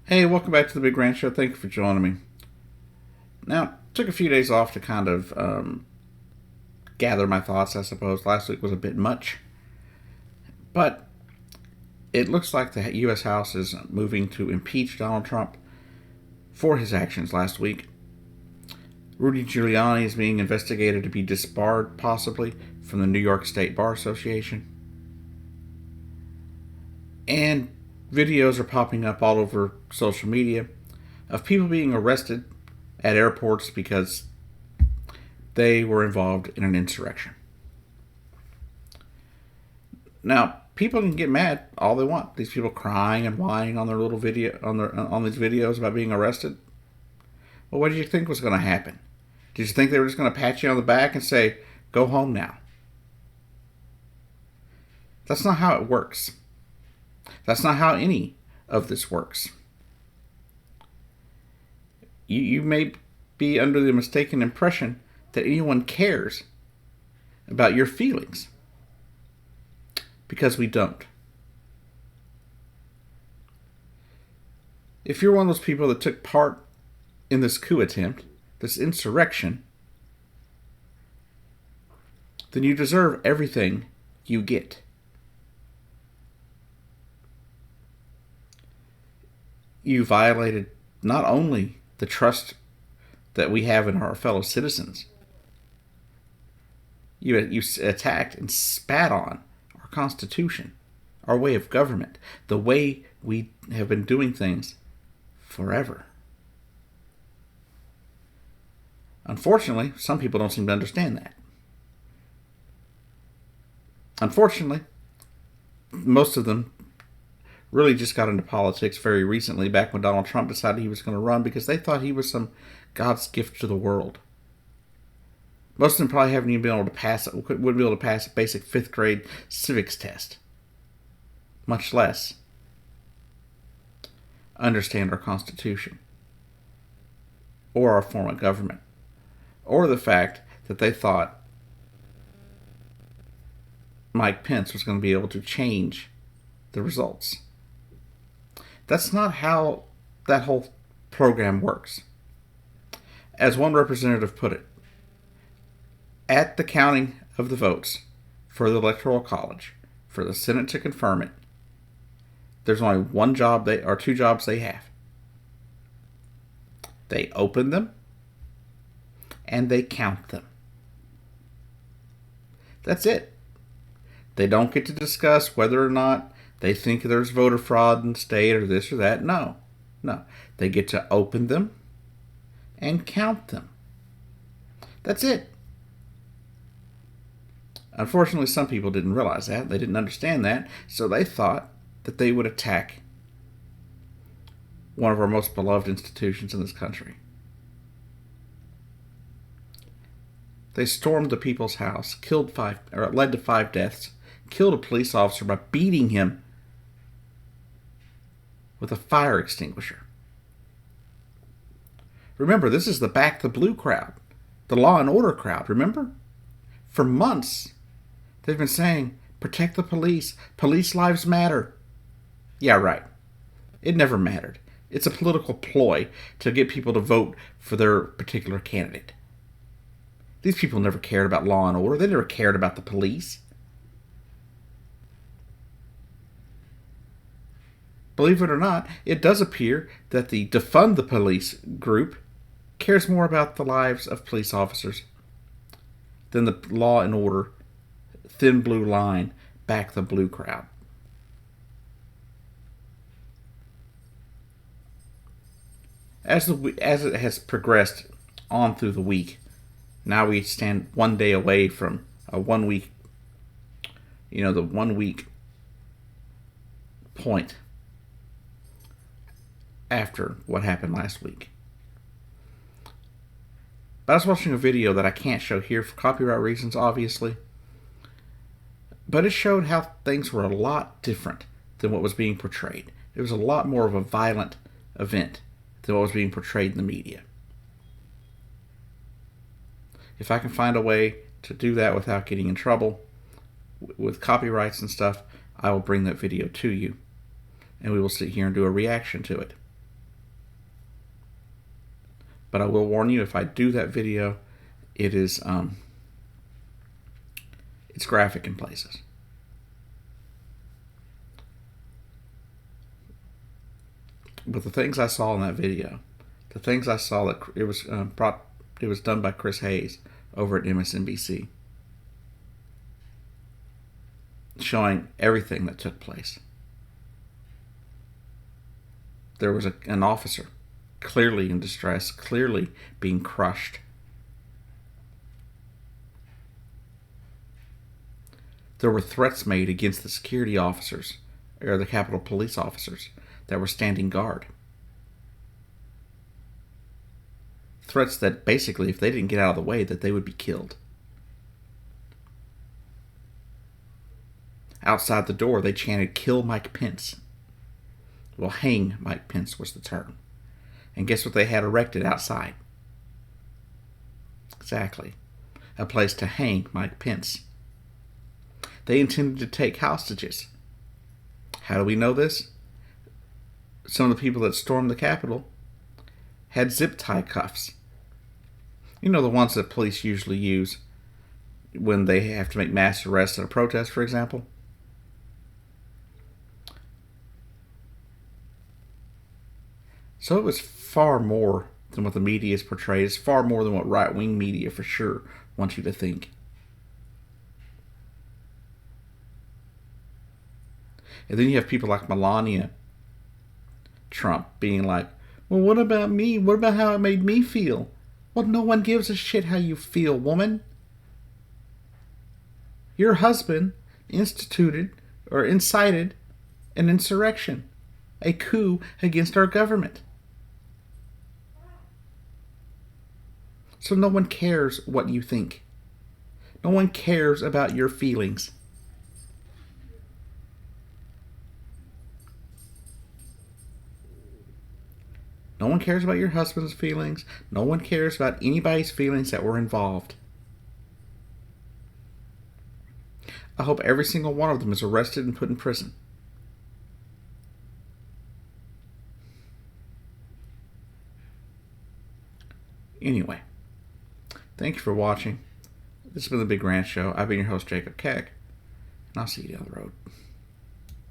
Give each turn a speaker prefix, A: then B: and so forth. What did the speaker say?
A: Hey, welcome back to the Big Ranch Show. Thank you for joining me. Now, took a few days off to kind of gather my thoughts, I suppose. Last week was a bit much. But it looks like the U.S. House is moving to impeach Donald Trump for his actions last week. Rudy Giuliani is being investigated to be disbarred, possibly, from the New York State Bar Association. And videos are popping up all over social media of people being arrested at airports because they were involved in an insurrection. Now, people can get mad all they want. These people crying and whining on their little video on these videos about being arrested. Well, what did you think was going to happen? Did you think they were just going to pat you on the back and say, "Go home now"? That's not how it works. That's not how any of this works. You may be under the mistaken impression that anyone cares about your feelings, because we don't. If you're one of those people that took part in this coup attempt, this insurrection, then you deserve everything you get. You violated not only the trust that we have in our fellow citizens, you attacked and spat on our Constitution, our way of government, the way we have been doing things forever. Unfortunately, some people don't seem to understand that. Unfortunately, most of them really just got into politics very recently, back when Donald Trump decided he was going to run, because they thought he was some God's gift to the world. Most of them probably haven't even been able to wouldn't be able to pass a basic 5th grade civics test, much less understand our Constitution, or our form of government, or the fact that they thought Mike Pence was going to be able to change the results. That's not how that whole program works. As one representative put it, at the counting of the votes for the Electoral College, for the Senate to confirm it, there's only two jobs they have. They open them and they count them. That's it. They don't get to discuss whether or not they think there's voter fraud in the state or this or that. No. They get to open them and count them. That's it. Unfortunately, some people didn't realize that. They didn't understand that. So they thought that they would attack one of our most beloved institutions in this country. They stormed the people's house, led to 5 deaths, killed a police officer by beating him with a fire extinguisher. Remember, this is the Back the Blue crowd, the Law and Order crowd, remember? For months, they've been saying, protect the police lives matter. Yeah, right. It never mattered. It's a political ploy to get people to vote for their particular candidate. These people never cared about law and order. They never cared about the police. Believe it or not, it does appear that the Defund the Police group cares more about the lives of police officers than the law and order, thin blue line, Back the Blue crowd. As it has progressed on through the week, now we stand one day away from the 1 week point after what happened last week. But I was watching a video that I can't show here for copyright reasons, obviously. But it showed how things were a lot different than what was being portrayed. It was a lot more of a violent event than what was being portrayed in the media. If I can find a way to do that without getting in trouble with copyrights and stuff, I will bring that video to you, and we will sit here and do a reaction to it. But I will warn you, if I do that video, it is it's graphic in places. But the things I saw in that video, the things I saw that it was done by Chris Hayes over at MSNBC, showing everything that took place. There was an officer clearly in distress, clearly being crushed. There were threats made against the security officers, or the Capitol Police officers, that were standing guard. Threats that basically, if they didn't get out of the way, that they would be killed. Outside the door, they chanted, "Kill Mike Pence." Well, hang Mike Pence was the term. And guess what they had erected outside? Exactly. A place to hang Mike Pence. They intended to take hostages. How do we know this? Some of the people that stormed the Capitol had zip tie cuffs. You know, the ones that police usually use when they have to make mass arrests at a protest, for example. So it was far more than what the media is portrayed. It's far more than what right-wing media for sure wants you to think. And then you have people like Melania Trump being like, well, what about me? What about how it made me feel? Well, no one gives a shit how you feel, woman. Your husband instituted or incited an insurrection, a coup against our government. So no one cares what you think. No one cares about your feelings. No one cares about your husband's feelings. No one cares about anybody's feelings that were involved. I hope every single one of them is arrested and put in prison. Anyway, thank you for watching. This has been The Big Ranch Show. I've been your host, Jacob Keck, and I'll see you down the road.